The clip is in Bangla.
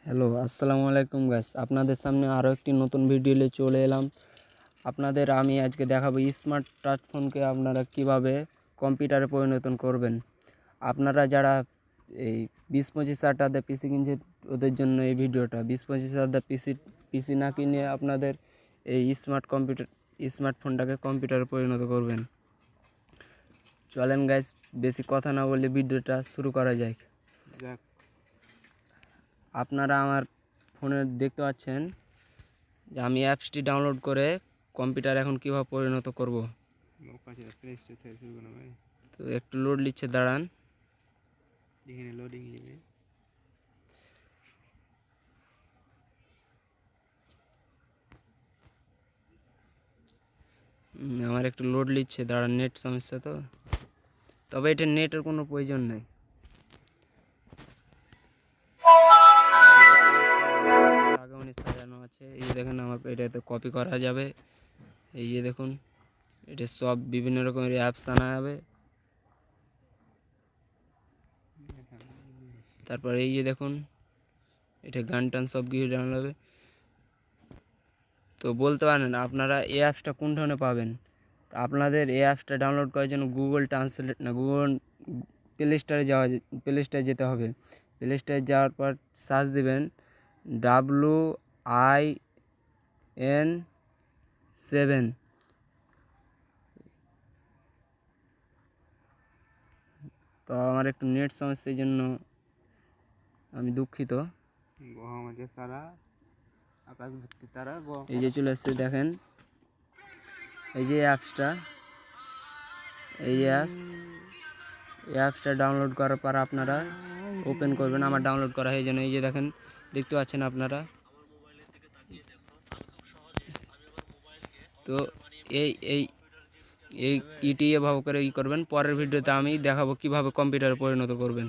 হ্যালো, আসসালামু আলাইকুম গাইস। আপনাদের সামনে আরও একটি নতুন ভিডিও নিয়ে চলে এলাম। আপনাদের আমি আজকে দেখাবো স্মার্ট টাচ ফোনকে আপনারা কিভাবে কম্পিউটারে পরিণত করবেন। আপনারা যারা এই 20-25 হাজার টাকা পিসি কিনছেন ওদের জন্য এই ভিডিওটা। 20-25 হাজার পিসি না কিনে আপনাদের এই স্মার্টফোনটাকে কম্পিউটারে পরিণত করবেন। চলেন গাইস, বেশি কথা না বলে ভিডিওটা শুরু করা যায়। আপনারা আমার ফোনে দেখতে পাচ্ছেন যে আমি অ্যাপসটি ডাউনলোড করে কম্পিউটার এখন কীভাবে পরিণত করব। তো একটু লোড নিচ্ছে, দাঁড়ান। আমার একটু লোড নিচ্ছে, দাঁড়ান, নেট সমস্যা তো। তবে এটা নেটের কোনো প্রয়োজন নেই। সাজানো আছে, এই যে দেখুন আমার এটাতে কপি করা যাবে। এই যে দেখুন, এটা সব বিভিন্ন রকমের অ্যাপস আনা যাবে। তারপর এই যে দেখুন, এটা গান টান সব কিছু ডাউনলোড হবে। তো বলতে পারেন আপনারা এই অ্যাপসটা কোন ধরনের পাবেন। তো আপনাদের এই অ্যাপসটা ডাউনলোড করার জন্য গুগল প্লে স্টোরে যেতে হবে। প্লে স্টোরে যাওয়ার পর সার্চ দেবেন WIN7। তো আমার একটু নেট সমস্যার জন্য আমি দুঃখিত। এই যে চলে এসছে, দেখেন এই যে অ্যাপসটা, এই অ্যাপসটা ডাউনলোড করার পর আপনারা ওপেন করবেন। আমার ডাউনলোড করা হয়ে যেন এই যে দেখেন, দেখতে পাচ্ছেন আপনারা। তো এই এই এই ইটি এভাবে করে করবেন। পরের ভিডিওতে আমি দেখাবো কিভাবে কম্পিউটারে পরিণত করবেন।